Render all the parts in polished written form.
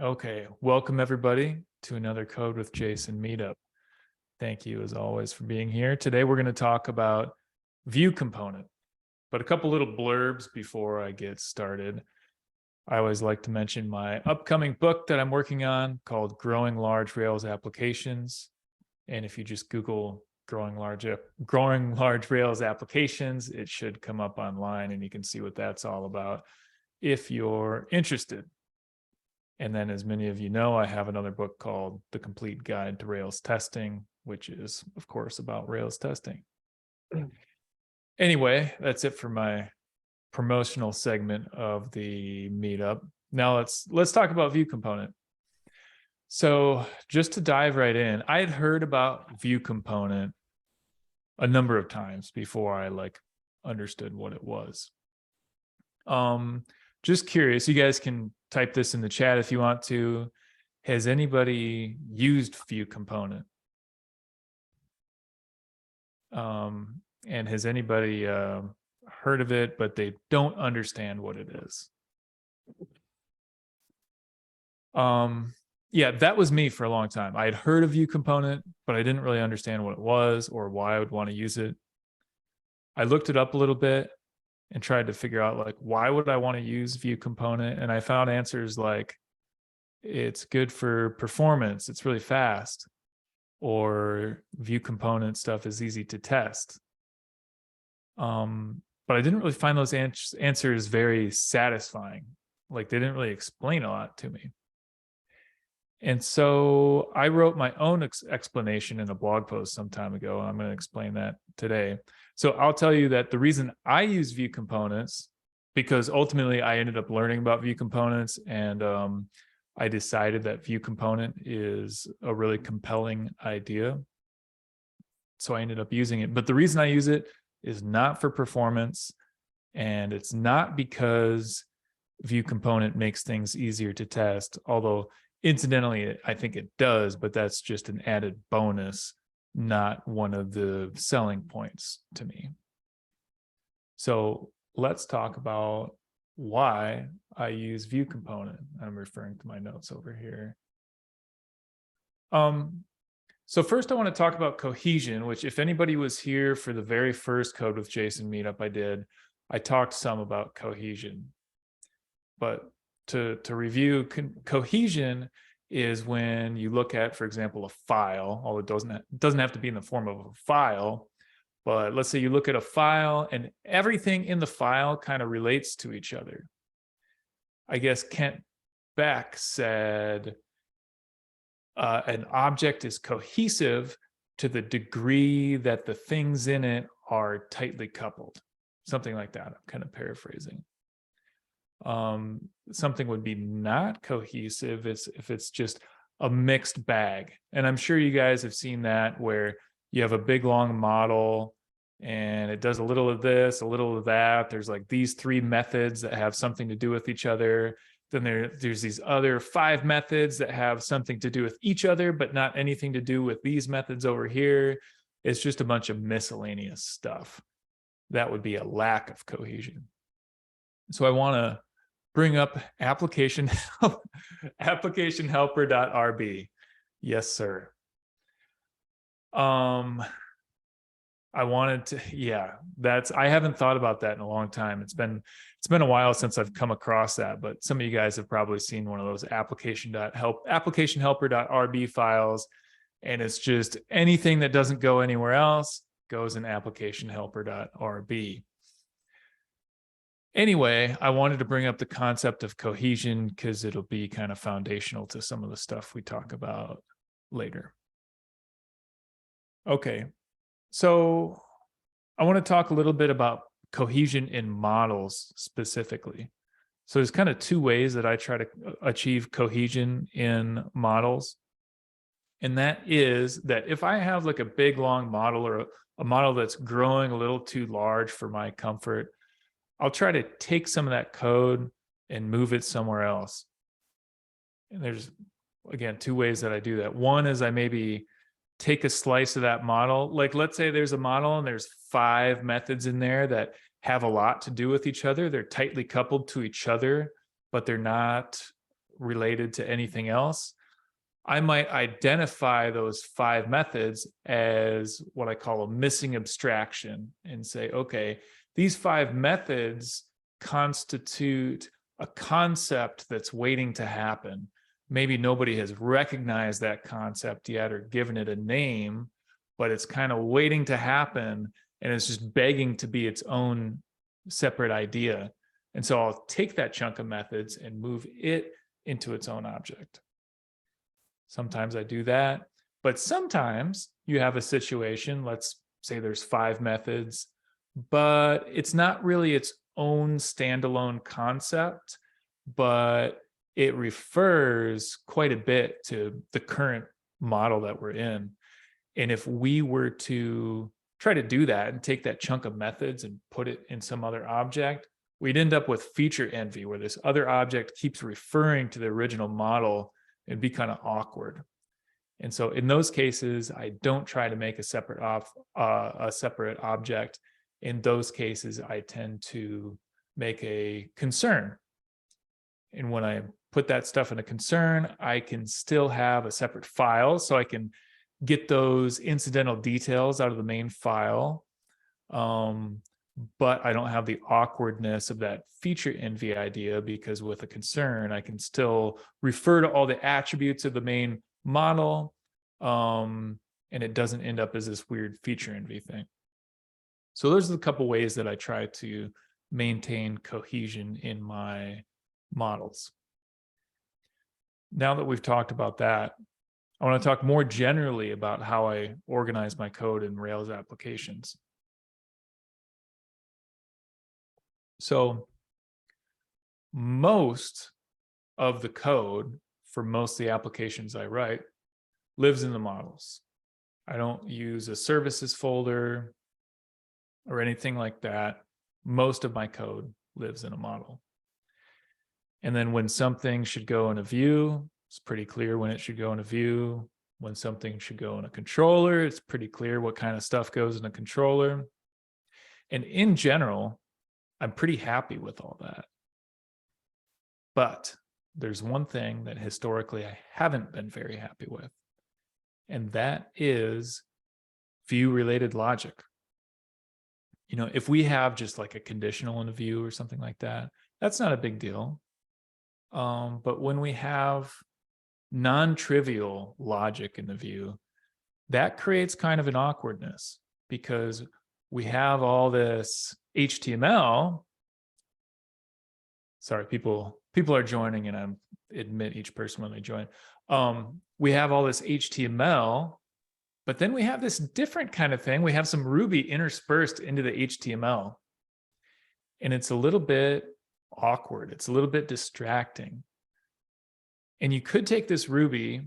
Okay, welcome everybody to another Code with Jason Meetup. Thank you as always for being here. Today we're going to talk about view component, but a couple little blurbs before I get started. I always like to mention my upcoming book that I'm working on called Growing Large Rails Applications. And if you just Google growing large Rails applications, it should come up online and you can see what that's all about if you're interested. And then, as many of you know, I have another book called The Complete Guide to Rails Testing, which is, of course, about Rails testing. Anyway, that's it for my promotional segment of the meetup. Now let's talk about view component. So just to dive right in, I had heard about view component a number of times before I understood what it was. Just curious, you guys can type this in the chat if you want to. Has anybody used view component? And has anybody heard of it, but they don't understand what it is? Yeah, that was me for a long time. I had heard of view component, but I didn't really understand what it was or why I would want to use it. I looked it up a little bit and tried to figure out why would I want to use view component? And I found answers like it's good for performance, it's really fast, or view component stuff is easy to test. But I didn't really find those answers very satisfying. They didn't really explain a lot to me. And so I wrote my own explanation in a blog post some time ago, and I'm going to explain that today. So I'll tell you that the reason I use view components, because ultimately I ended up learning about view components, and I decided that view component is a really compelling idea. So I ended up using it. But the reason I use it is not for performance, and it's not because view component makes things easier to test, although incidentally, I think it does, but that's just an added bonus, not one of the selling points to me. So let's talk about why I use view component. I'm referring to my notes over here. So first I want to talk about cohesion, which if anybody was here for the very first Code with Jason meetup I talked some about cohesion. But to review, cohesion is when you look at, for example, a file, although it doesn't have to be in the form of a file, but let's say you look at a file and everything in the file kind of relates to each other. I guess Kent Beck said an object is cohesive to the degree that the things in it are tightly coupled. Something like that. I'm kind of paraphrasing. Something would be not cohesive if it's just a mixed bag. And I'm sure you guys have seen that, where you have a big long model and it does a little of this, a little of that. There's these three methods that have something to do with each other. Then there's these other 5 methods that have something to do with each other, but not anything to do with these methods over here. It's just a bunch of miscellaneous stuff. That would be a lack of cohesion. So I want to bring up application helper.rb. Yes, sir. I wanted to, yeah, I haven't thought about that in a long time. It's been a while since I've come across that, but some of you guys have probably seen one of those application helper.rb files, and it's just anything that doesn't go anywhere else goes in application helper.rb. Anyway, I wanted to bring up the concept of cohesion because it'll be kind of foundational to some of the stuff we talk about later. Okay, so I want to talk a little bit about cohesion in models specifically. So there's kind of 2 ways that I try to achieve cohesion in models. And that is that if I have a big long model, or a model that's growing a little too large for my comfort, I'll try to take some of that code and move it somewhere else. And there's, again, 2 ways that I do that. One is I maybe take a slice of that model. Let's say there's a model and there's 5 methods in there that have a lot to do with each other. They're tightly coupled to each other, but they're not related to anything else, I might identify those 5 methods as what I call a missing abstraction and say, okay, these 5 methods constitute a concept that's waiting to happen. Maybe nobody has recognized that concept yet or given it a name, but it's kind of waiting to happen, and it's just begging to be its own separate idea. And so I'll take that chunk of methods and move it into its own object. Sometimes I do that, but sometimes you have a situation, let's say there's 5 methods, but it's not really its own standalone concept, but it refers quite a bit to the current model that we're in. And if we were to try to do that and take that chunk of methods and put it in some other object, we'd end up with feature envy, where this other object keeps referring to the original model. It'd be kind of awkward. And so in those cases, I don't try to make a separate object. In those cases, I tend to make a concern. And when I put that stuff in a concern, I can still have a separate file, so I can get those incidental details out of the main file. But I don't have the awkwardness of that feature envy idea, because with a concern, I can still refer to all the attributes of the main model, and it doesn't end up as this weird feature envy thing. So those are the couple ways that I try to maintain cohesion in my models. Now that we've talked about that, I want to talk more generally about how I organize my code in Rails applications. So most of the code for most of the applications I write lives in the models. I don't use a services folder or anything like that. Most of my code lives in a model. And then when something should go in a view, it's pretty clear when it should go in a view. When something should go in a controller, it's pretty clear what kind of stuff goes in a controller. And in general, I'm pretty happy with all that. But there's one thing that historically I haven't been very happy with, and that is view-related logic. You know, if we have just like a conditional in a view or something like that, that's not a big deal. But when we have non-trivial logic in the view, that creates kind of an awkwardness, because we have all this HTML. Sorry, people are joining, and I admit each person when they join. We have all this HTML, but then we have this different kind of thing. We have some Ruby interspersed into the HTML, and it's a little bit awkward. It's a little bit distracting. And you could take this Ruby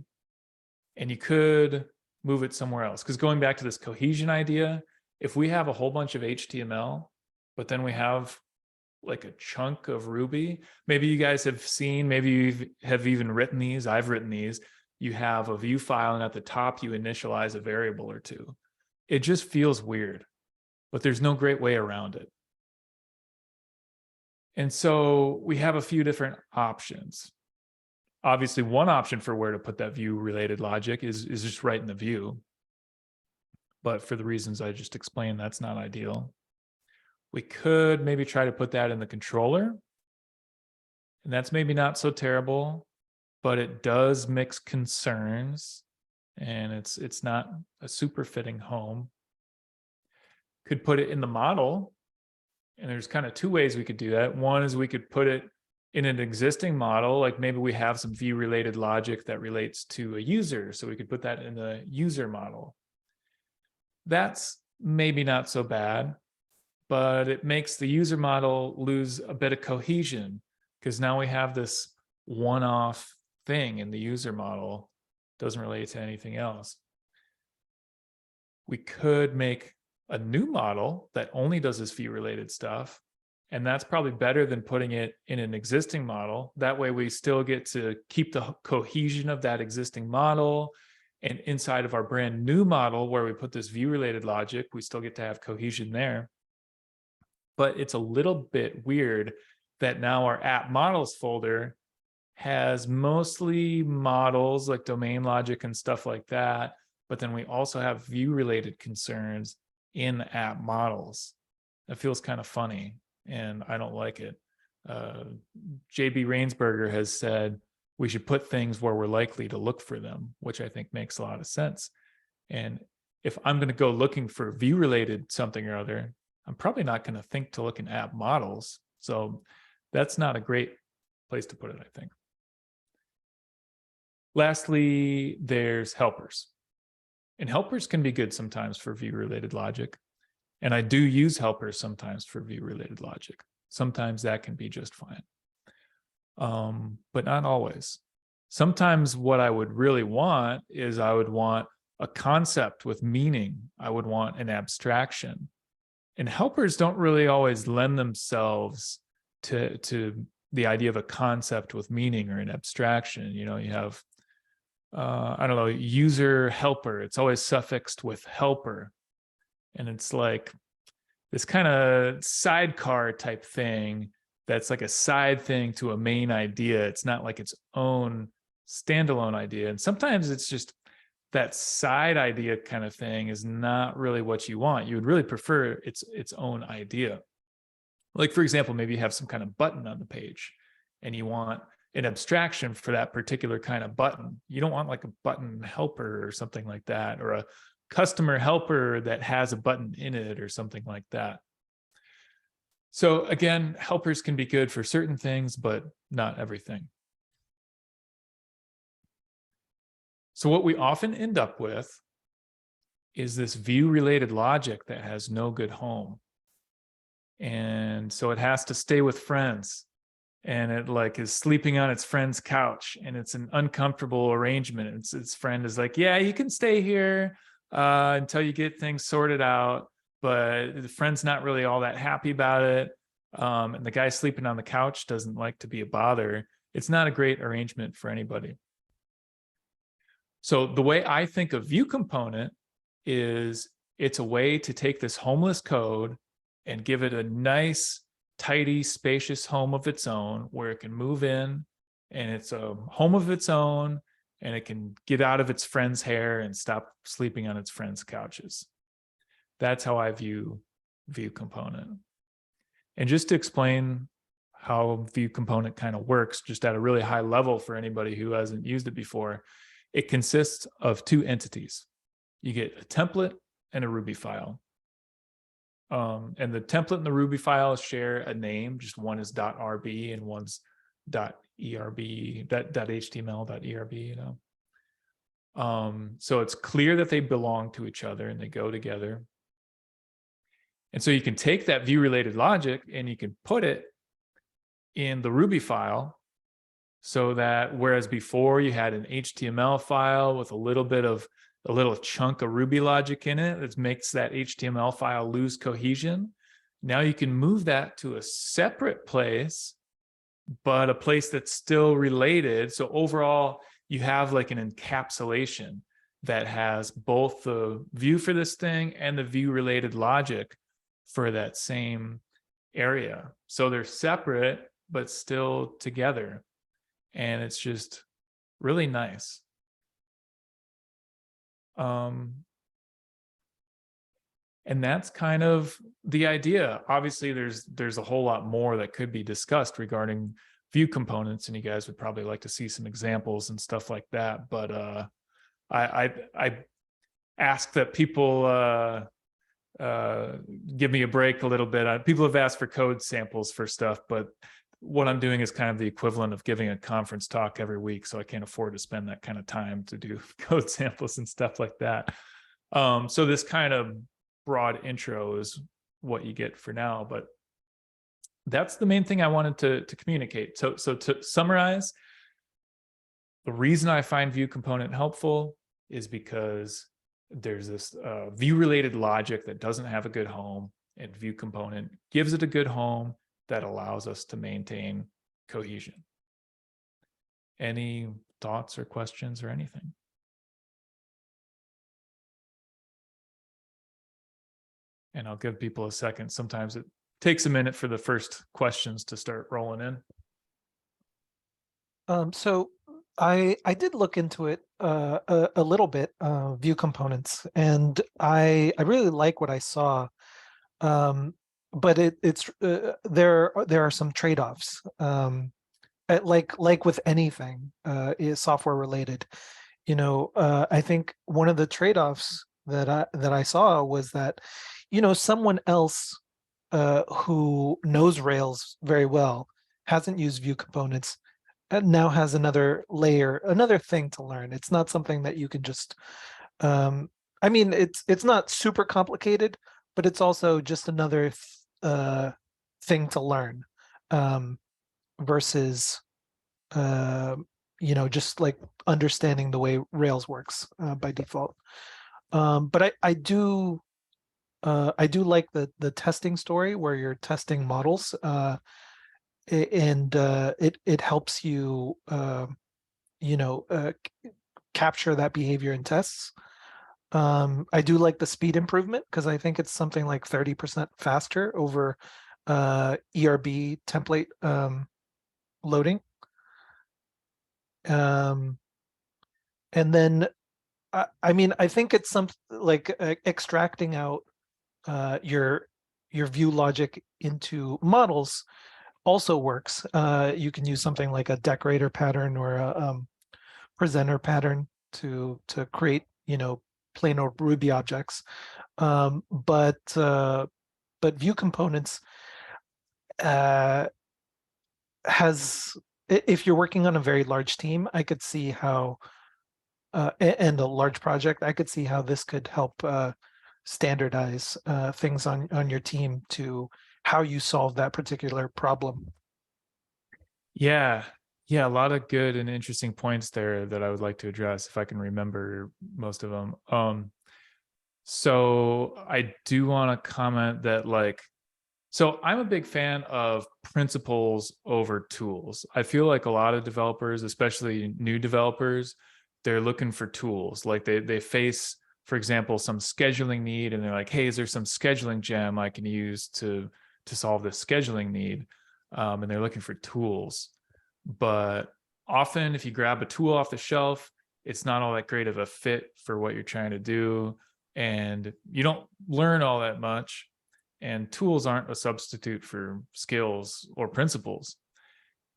and you could move it somewhere else. Because going back to this cohesion idea, if we have a whole bunch of HTML, but then we have like a chunk of Ruby, maybe you guys have seen, maybe you have even written these, I've written these, you have a view file, and at the top you initialize a variable or two. It just feels weird, but there's no great way around it. And so we have a few different options. Obviously, one option for where to put that view-related logic is just right in the view. But for the reasons I just explained, that's not ideal. We could maybe try to put that in the controller. And that's maybe not so terrible, but it does mix concerns, and it's not a super fitting home. Could put it in the model. And there's kind of two ways we could do that. One is we could put it in an existing model, like maybe we have some view-related logic that relates to a user, so we could put that in the user model. That's maybe not so bad, but it makes the user model lose a bit of cohesion, because now we have this one-off thing in the user model, doesn't relate to anything else. We could make a new model that only does this view-related stuff, and that's probably better than putting it in an existing model. That way we still get to keep the cohesion of that existing model, and inside of our brand new model where we put this view-related logic, we still get to have cohesion there. But it's a little bit weird that now our app models folder has mostly models like domain logic and stuff like that. But then we also have view-related concerns in app models. That feels kind of funny, and I don't like it. JB Rainsberger has said we should put things where we're likely to look for them, which I think makes a lot of sense. And if I'm going to go looking for view-related something or other, I'm probably not going to think to look in app models. So that's not a great place to put it, I think. Lastly, there's helpers. And helpers can be good sometimes for view-related logic. And I do use helpers sometimes for view-related logic. Sometimes that can be just fine. But not always. Sometimes what I would really want is I would want a concept with meaning. I would want an abstraction. And helpers don't really always lend themselves to the idea of a concept with meaning or an abstraction. You know, you have, I don't know, user helper. It's always suffixed with helper. And it's like this kind of sidecar type thing that's like a side thing to a main idea. It's not like its own standalone idea. And sometimes it's just that side idea kind of thing is not really what you want. You would really prefer its own idea. Like, for example, maybe you have some kind of button on the page and you want an abstraction for that particular kind of button. You don't want like a button helper or something like that, or a customer helper that has a button in it or something like that. So again, helpers can be good for certain things, but not everything. So what we often end up with is this view-related logic that has no good home. And so it has to stay with friends, and it like is sleeping on its friend's couch, and it's an uncomfortable arrangement. Its friend is like, yeah, you can stay here until you get things sorted out, but the friend's not really all that happy about it. And the guy sleeping on the couch doesn't like to be a bother. It's not a great arrangement for anybody. So the way I think of view component is it's a way to take this homeless code and give it a nice, tidy, spacious home of its own where it can move in, and it's a home of its own, and it can get out of its friend's hair and stop sleeping on its friend's couches. That's how I view view component. And just to explain how view component kind of works, just at a really high level for anybody who hasn't used it before, it consists of two entities. You get a template and a Ruby file. And the template and the Ruby file share a name. Just one is .rb and one's .erb, .html, .erb, you know. So it's clear that they belong to each other and they go together. And so you can take that view-related logic and you can put it in the Ruby file, so that whereas before you had an HTML file with a little chunk of Ruby logic in it that makes that HTML file lose cohesion, now you can move that to a separate place, but a place that's still related. So overall, you have like an encapsulation that has both the view for this thing and the view-related logic for that same area. So they're separate, but still together. And it's just really nice. And that's kind of the idea. Obviously, there's a whole lot more that could be discussed regarding view components, and you guys would probably like to see some examples and stuff like that. But I ask that people give me a break a little bit. People have asked for code samples for stuff, but what I'm doing is kind of the equivalent of giving a conference talk every week, so I can't afford to spend that kind of time to do code samples and stuff like that. So this kind of broad intro is what you get for now, but that's the main thing I wanted to communicate. So to summarize, the reason I find view component helpful is because there's this view-related logic that doesn't have a good home, and view component gives it a good home that allows us to maintain cohesion. Any thoughts or questions or anything? And I'll give people a second. Sometimes it takes a minute for the first questions to start rolling in. So I did look into it a little bit, view components, and I really like what I saw. Um, but there are some trade-offs. Like with anything is software related. I think one of the trade-offs that I saw was that, someone else who knows Rails very well hasn't used view components and now has another layer, another thing to learn. It's not something that you can just um I mean it's not super complicated, but it's also just another thing to learn, um versus uh just like understanding the way Rails works by default. But I do like the testing story where you're testing models, and it helps you capture that behavior in tests. I do like the speed improvement because I think it's something like 30% faster over ERB template loading. Um, and then I mean, I think it's some like extracting out your view logic into models also works. You can use something like a decorator pattern or a presenter pattern to create, plain old Ruby objects. But view components uh, has, if you're working on a very large team, I could see how, and a large project, I could see how this could help standardize things on your team to how you solve that particular problem. Yeah. Yeah, a lot of good and interesting points there that I would like to address if I can remember most of them. So I do want to comment that so I'm a big fan of principles over tools. I feel like a lot of developers, especially new developers, they're looking for tools. Like they face, for example, some scheduling need and they're like, hey, is there some scheduling gem I can use to solve this scheduling need? And they're looking for tools. But often if you grab a tool off the shelf, it's not all that great of a fit for what you're trying to do. And you don't learn all that much, and tools aren't a substitute for skills or principles.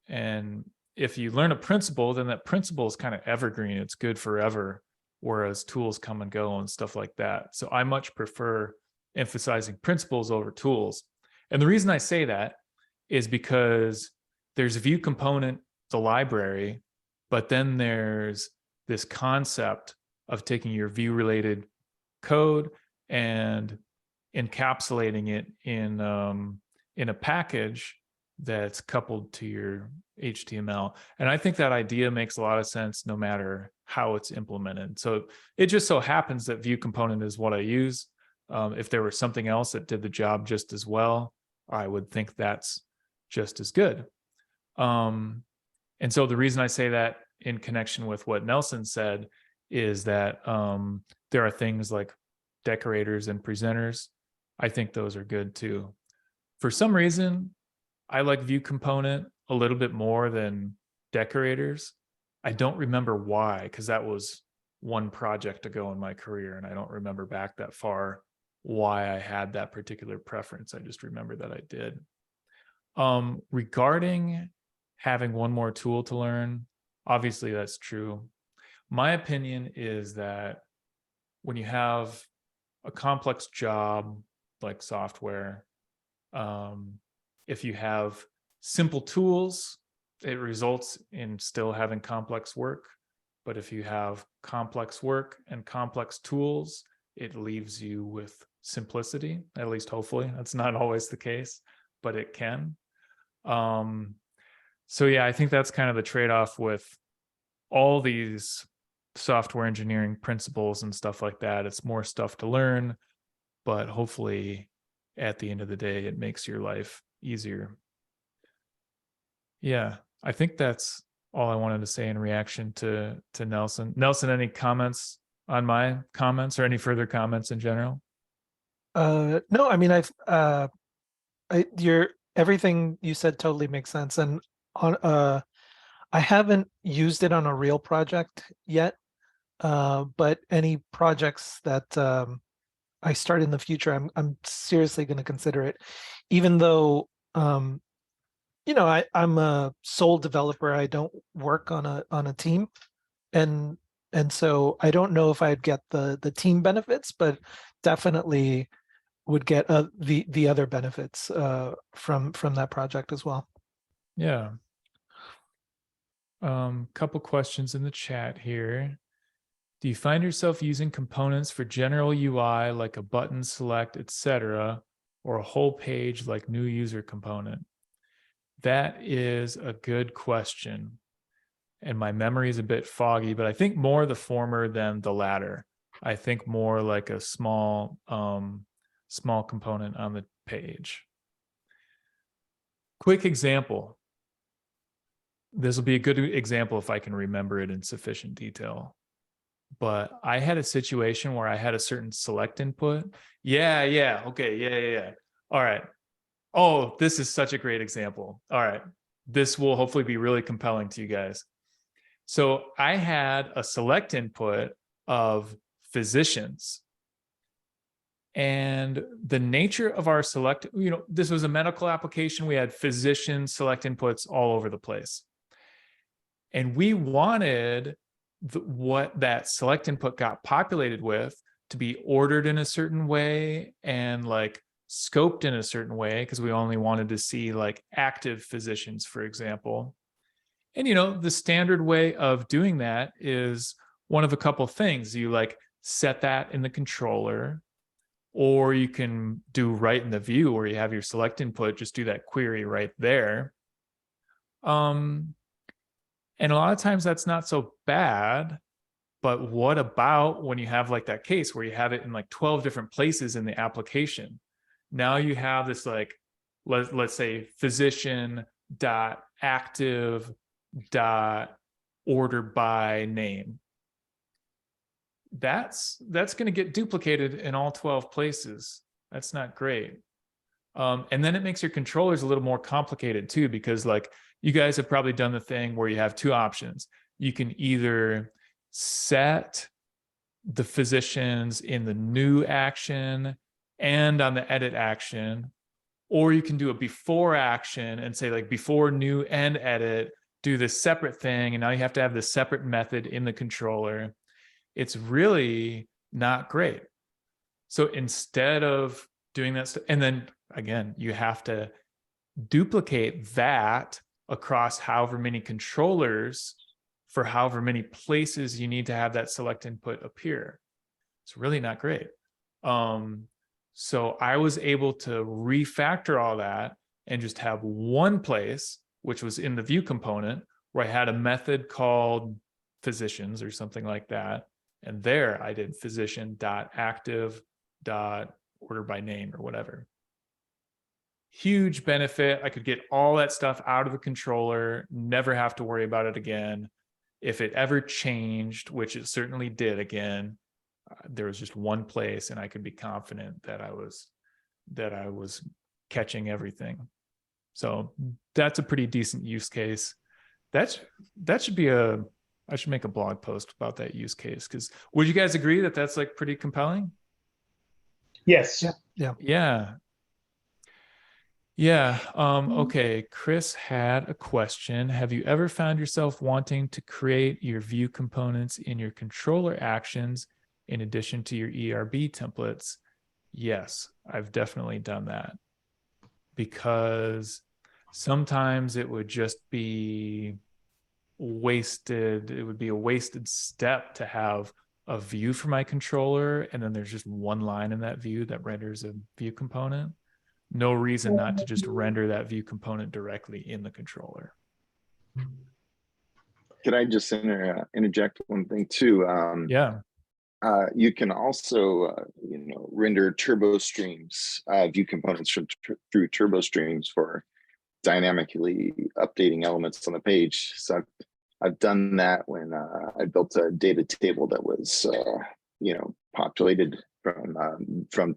And if you learn a principle, then that principle is kind of evergreen, it's good forever, whereas tools come and go and stuff like that. So I much prefer emphasizing principles over tools. And the reason I say that is because there's a view component, the library, but then there's this concept of taking your view related code and encapsulating it in a package that's coupled to your HTML. And I think that idea makes a lot of sense no matter how it's implemented. So it just so happens that view component is what I use. If there was something else that did the job just as well, I would think that's just as good. And so the reason I say that in connection with what Nelson said is that there are things like decorators and presenters. I think those are good too. For some reason, I like view component a little bit more than decorators. I don't remember why, because that was one project ago in my career, and I don't remember back that far why I had that particular preference. I just remember that I did. Regarding having one more tool to learn, obviously that's true. My opinion is that when you have a complex job like software, um, if you have simple tools, it results in still having complex work. But if you have complex work and complex tools, it leaves you with simplicity, at least hopefully. That's not always the case, but it can. Um, so yeah, I think that's kind of the trade-off with all these software engineering principles and stuff like that. It's more stuff to learn, but hopefully at the end of the day, it makes your life easier. Yeah, I think that's all I wanted to say in reaction to Nelson. Nelson, any comments on my comments or any further comments in general? No, I mean, your everything you said totally makes sense, and on I haven't used it on a real project yet, but any projects that I start in the future, I'm seriously going to consider it, even though I'm a sole developer. I don't work on a team, and so I don't know if I'd get the team benefits, but definitely would get the other benefits from that project as well. Yeah. Couple questions in the chat here. Do you find yourself using components for general UI like a button select, etc., or a whole page like new user component? That is a good question. And my memory is a bit foggy, but I think more the former than the latter. I think more like a small component on the page. Quick example. This will be a good example if I can remember it in sufficient detail. But I had a situation where I had a certain select input. Yeah. Okay. Yeah. All right. Oh, this is such a great example. All right. This will hopefully be really compelling to you guys. So I had a select input of physicians. And the nature of our select, this was a medical application. We had physician select inputs all over the place. And we wanted what that select input got populated with to be ordered in a certain way and like scoped in a certain way, because we only wanted to see like active physicians, for example. And the standard way of doing that is one of a couple things. You like set that in the controller, or you can do right in the view where you have your select input, just do that query right there. And a lot of times that's not so bad. But what about when you have like that case where you have it in like 12 different places in the application? Now you have this like, let's say physician dot active dot order by name. That's going to get duplicated in all 12 places. That's not great. And then it makes your controllers a little more complicated too, because like you guys have probably done the thing where you have two options. You can either set the physicians in the new action and on the edit action, or you can do a before action and say like before new and edit, do this separate thing. And now you have to have this separate method in the controller. It's really not great. So instead of doing that, and then again, you have to duplicate that across however many controllers for however many places you need to have that select input appear. It's really not great. So I was able to refactor all that and just have one place, which was in the view component, where I had a method called physicians or something like that. And there I did physician.active.order by name or whatever. Huge benefit. I could get all that stuff out of the controller, never have to worry about it again. If it ever changed, which it certainly did again, there was just one place and I could be confident that I was catching everything. So that's a pretty decent use case. That should be I should make a blog post about that use case, because would you guys agree that that's like pretty compelling? Yes. Yeah. Okay. Chris had a question. Have you ever found yourself wanting to create your view components in your controller actions in addition to your ERB templates? Yes, I've definitely done that, because sometimes it would just be wasted. It would be a wasted step to have a view for my controller, and then there's just one line in that view that renders a view component. No reason not to just render that view component directly in the controller. Could I just interject one thing too? Yeah. You can also, render turbo streams, view components through turbo streams for dynamically updating elements on the page. So I've done that when I built a data table that was, populated from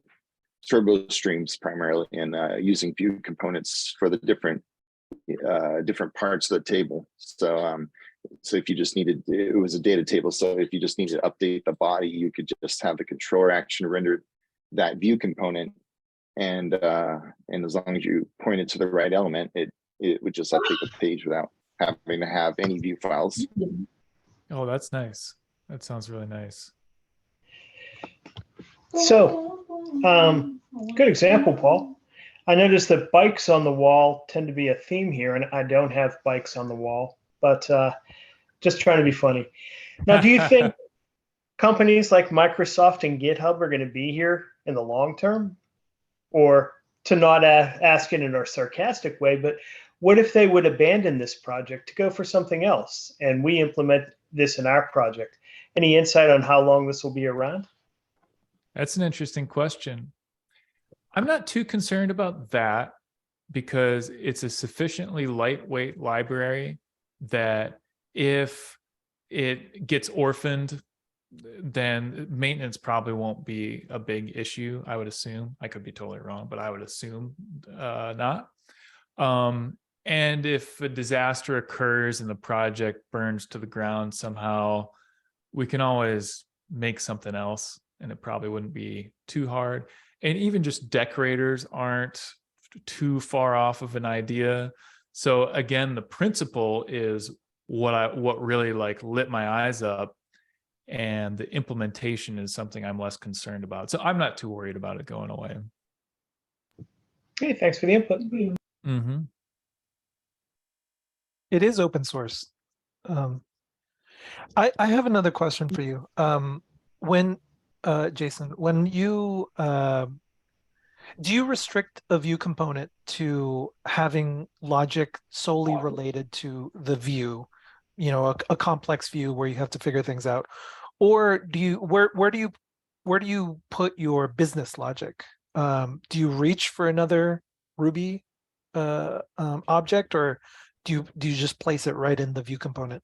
turbo streams primarily, and using view components for the different different parts of the table. So if you just needed, it was a data table. So if you just needed to update the body, you could just have the controller action render that view component. And as long as you point it to the right element, it would just update the page without having to have any view files. Oh, that's nice. That sounds really nice. So, good example, Paul. I noticed that bikes on the wall tend to be a theme here, and I don't have bikes on the wall, but just trying to be funny. Now, do you think companies like Microsoft and GitHub are going to be here in the long term? Or to not ask it in a sarcastic way, but what if they would abandon this project to go for something else and we implement this in our project? Any insight on how long this will be around? That's an interesting question. I'm not too concerned about that because it's a sufficiently lightweight library that if it gets orphaned, then maintenance probably won't be a big issue, I would assume. I could be totally wrong, but I would assume not. And if a disaster occurs and the project burns to the ground somehow, we can always make something else and it probably wouldn't be too hard. And even just decorators aren't too far off of an idea. So again, the principle is what really like lit my eyes up, and the implementation is something I'm less concerned about. So I'm not too worried about it going away. Okay, thanks for the input. Mm-hmm. It is open source. I have another question for you. Jason, when you do you restrict a view component to having logic solely related to the view, a complex view where you have to figure things out, or do you where do you put your business logic? Do you reach for another Ruby object, or do you just place it right in the view component?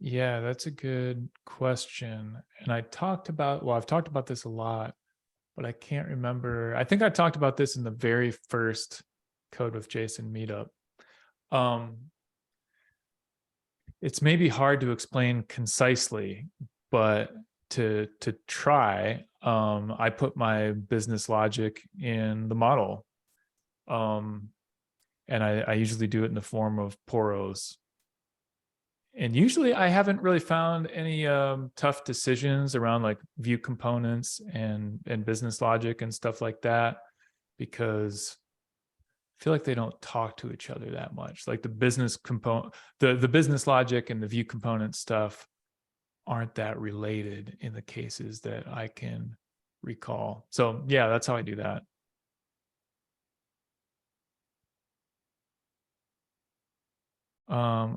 Yeah, that's a good question. And I've talked about this a lot, but I can't remember. I think I talked about this in the very first Code with Jason meetup. It's maybe hard to explain concisely, but to try, I put my business logic in the model. And I usually do it in the form of poros. And usually I haven't really found any tough decisions around like view components and business logic and stuff like that, because I feel like they don't talk to each other that much. Like the business component, the business logic and the view component stuff aren't that related in the cases that I can recall. So yeah, that's how I do that.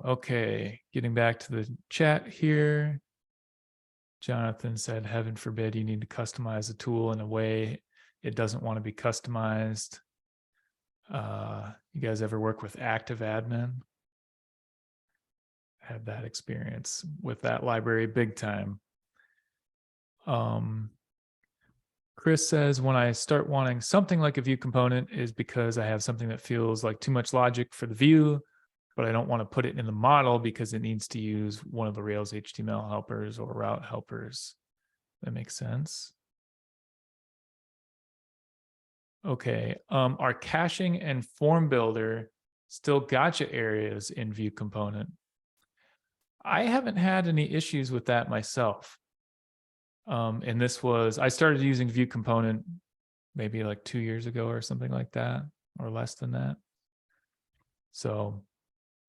Okay, getting back to the chat here. Jonathan said, heaven forbid you need to customize a tool in a way it doesn't want to be customized. You guys ever work with Active Admin? Had that experience with that library big time. Chris says, when I start wanting something like a view component is because I have something that feels like too much logic for the view, but I don't want to put it in the model because it needs to use one of the Rails HTML helpers or route helpers. That makes sense. Okay, are caching and form builder still gotcha areas in view component? I haven't had any issues with that myself. And I started using view component maybe like 2 years ago or something like that, or less than that. So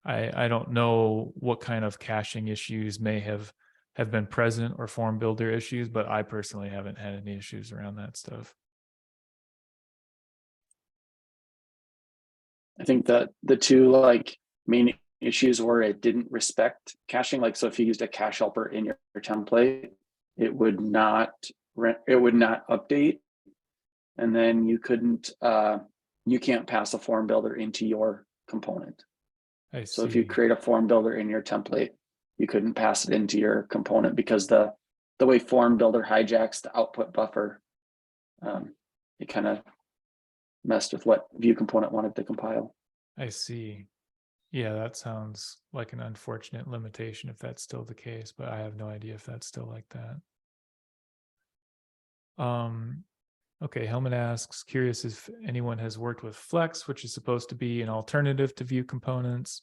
I don't know what kind of caching issues may have been present or form builder issues, but I personally haven't had any issues around that stuff. I think that the two like main issues were it didn't respect caching. Like, so if you used a cache helper in your template, it would not update. And then you can't pass a form builder into your component. So if you create a form builder in your template, you couldn't pass it into your component because the way form builder hijacks the output buffer, it kind of messed with what view component wanted to compile. I see. Yeah, that sounds like an unfortunate limitation if that's still the case, but I have no idea if that's still like that. Okay, Helmet asks, curious if anyone has worked with Flex, which is supposed to be an alternative to view components.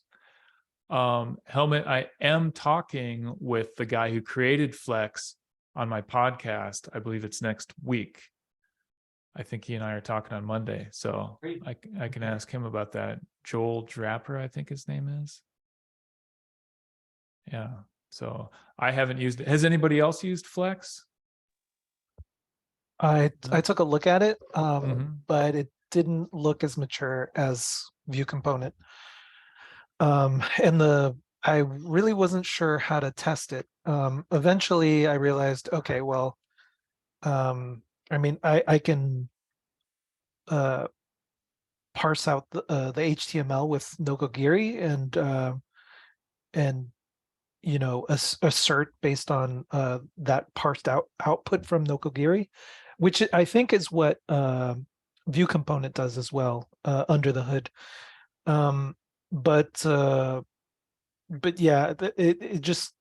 Helmet, I am talking with the guy who created Flex on my podcast. I believe it's next week. I think he and I are talking on Monday, so I can ask him about that. Joel Draper, I think his name is. Yeah, so I haven't used it. Has anybody else used Flex? I took a look at it, Mhm. but it didn't look as mature as view component. I really wasn't sure how to test it. Eventually I realized, okay, well, I mean, I can parse out the HTML with Nokogiri and you know assert based on that parsed out output from Nokogiri, which I think is what view component does as well under the hood. Um, but yeah, it just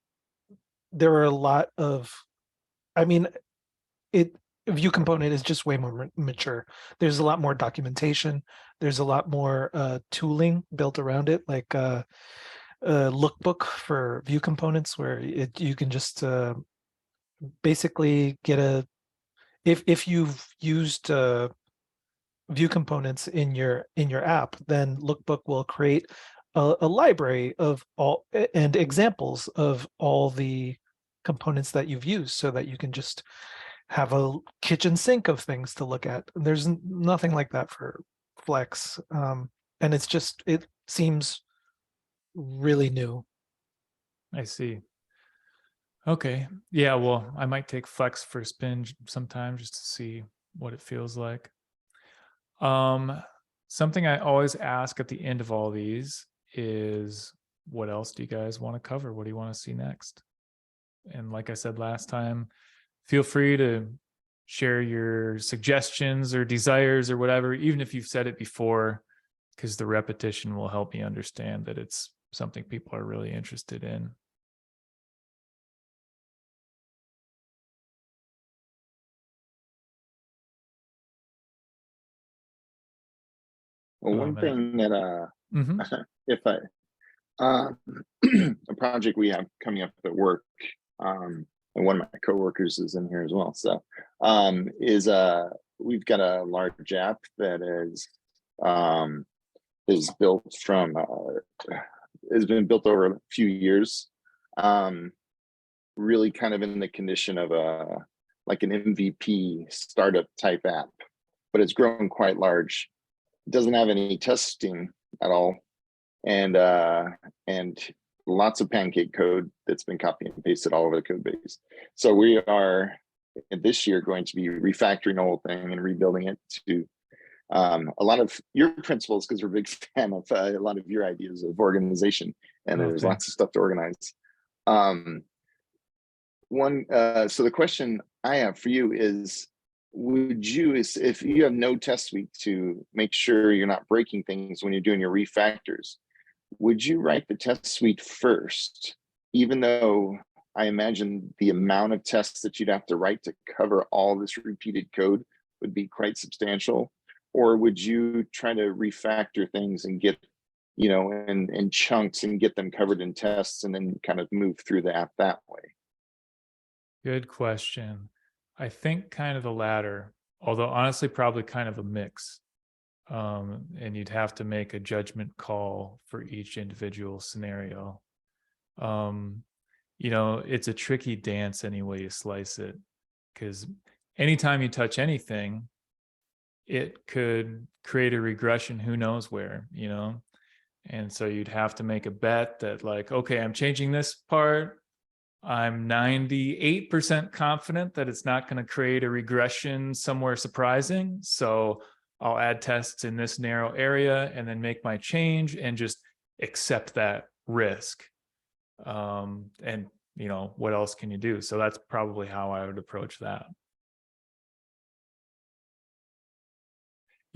there are a lot of, I mean, it view component is just way more mature. There's a lot more documentation. There's a lot more tooling built around it, like a lookbook for view components, where you can just basically get a, if you've used view components in your app, then lookbook will create a library of all and examples of all the components that you've used, so that you can just have a kitchen sink of things to look at. There's nothing like that for Flex, and it seems really new. I see. Okay. Yeah, well, I might take Flex for a spin sometime just to see what it feels like. Something I always ask at the end of all these is, what else do you guys want to cover? What do you want to see next? And like I said last time, feel free to share your suggestions or desires or whatever, even if you've said it before, because the repetition will help me understand that it's something people are really interested in. Well, one thing that if I a project we have coming up at work, and one of my coworkers is in here as well. So is we've got a large app that is built from has been built over a few years, really kind of in the condition of like an MVP startup type app, but it's grown quite large. It doesn't have any testing at all, and lots of pancake code that's been copied and pasted all over the code base. So we are this year going to be refactoring the whole thing and rebuilding it to a lot of your principles, because we're a big fan of a lot of your ideas of organization, and there's lots of stuff to organize. So the question I have for you is, if you have no test suite to make sure you're not breaking things when you're doing your refactors, would you write the test suite first, even though I imagine the amount of tests that you'd have to write to cover all this repeated code would be quite substantial? Or would you try to refactor things and get, in chunks and get them covered in tests and then kind of move through the app that way? Good question. I think kind of the latter, although honestly, probably kind of a mix. And you'd have to make a judgment call for each individual scenario. It's a tricky dance any way you slice it, because anytime you touch anything, it could create a regression, who knows where, and so you'd have to make a bet that, like, okay, I'm changing this part, I'm 98% confident that it's not going to create a regression somewhere surprising, so I'll add tests in this narrow area and then make my change and just accept that risk. And what else can you do? So that's probably how I would approach that.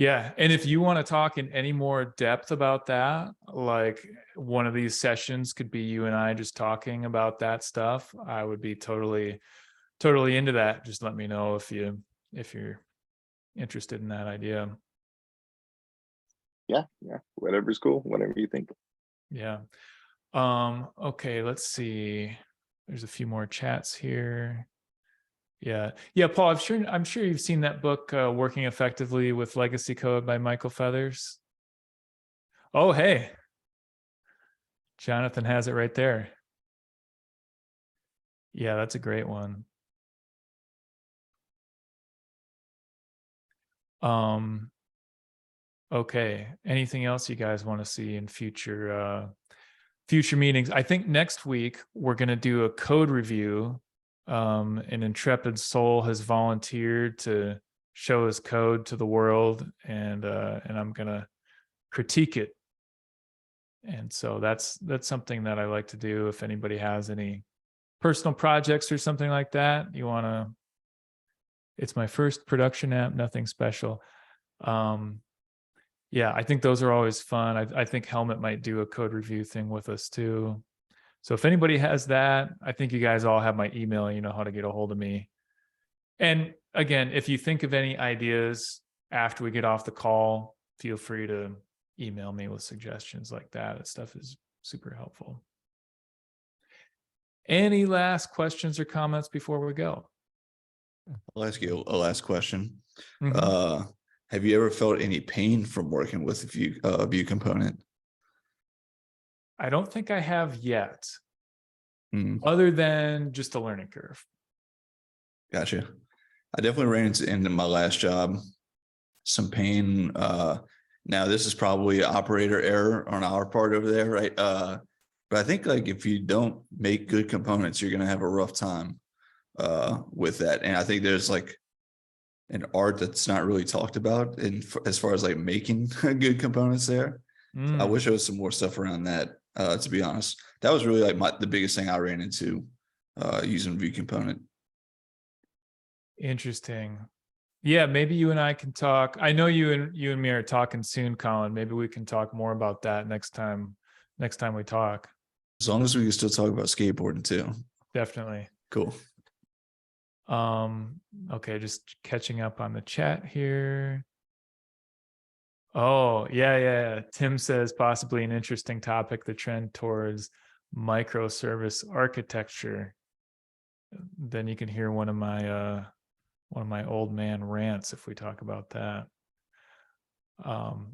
Yeah. And if you want to talk in any more depth about that, like one of these sessions could be you and I just talking about that stuff, I would be totally into that. Just let me know if you're interested in that idea. Yeah, whatever's cool, whatever you think. Yeah. Okay, let's see. There's a few more chats here. Yeah. Paul, I'm sure you've seen that book, Working Effectively with Legacy Code by Michael Feathers. Oh, hey. Jonathan has it right there. Yeah, that's a great one. Okay. Anything else you guys want to see in future meetings? I think next week we're going to do a code review. An intrepid soul has volunteered to show his code to the world, and I'm going to critique it. And so that's something that I like to do. If anybody has any personal projects or something like that, it's my first production app, nothing special. Yeah, I think those are always fun. I think Helmet might do a code review thing with us too. So if anybody has that, I think you guys all have my email. You know how to get a hold of me. And again, if you think of any ideas after we get off the call, feel free to email me with suggestions like that. That stuff is super helpful. Any last questions or comments before we go? I'll ask you a last question. Mhm. Have you ever felt any pain from working with a view component? I don't think I have yet, Mm, other than just a learning curve. gotcha. I definitely ran into my last job some pain. Now this is probably operator error on our part over there, right? But I think like if you don't make good components, you're gonna have a rough time with that. And I think there's like an art that's not really talked about as far as like making good components there. I wish there was some more stuff around that. To be honest, that was really like the biggest thing I ran into using view component. Interesting. Yeah, maybe you and I can talk. I know you and me are talking soon, Colin. Maybe we can talk more about that next time we talk. As long as we can still talk about skateboarding too. Definitely. Cool. Okay, just catching up on the chat here. Oh, yeah. Tim says possibly an interesting topic, the trend towards microservice architecture. Then you can hear one of my old man rants if we talk about that.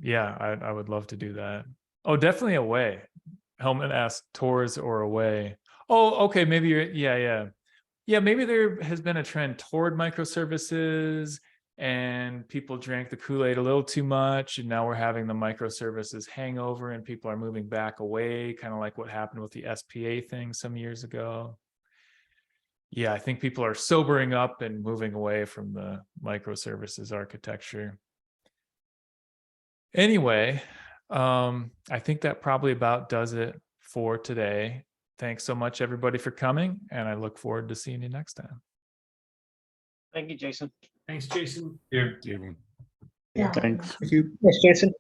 Yeah, I would love to do that. Oh, definitely away. Helmet asked tours or away. Oh, okay, maybe you're yeah, maybe there has been a trend toward microservices and people drank the Kool-Aid a little too much, and now we're having the microservices hangover and people are moving back away, kind of like what happened with the SPA thing some years ago. Yeah, I think people are sobering up and moving away from the microservices architecture. Anyway, I think that probably about does it for today. Thanks so much, everybody, for coming, and I look forward to seeing you next time. Thank you, Jason. Thanks, Jason. Here. Thanks. Thank you. Thanks, Jason.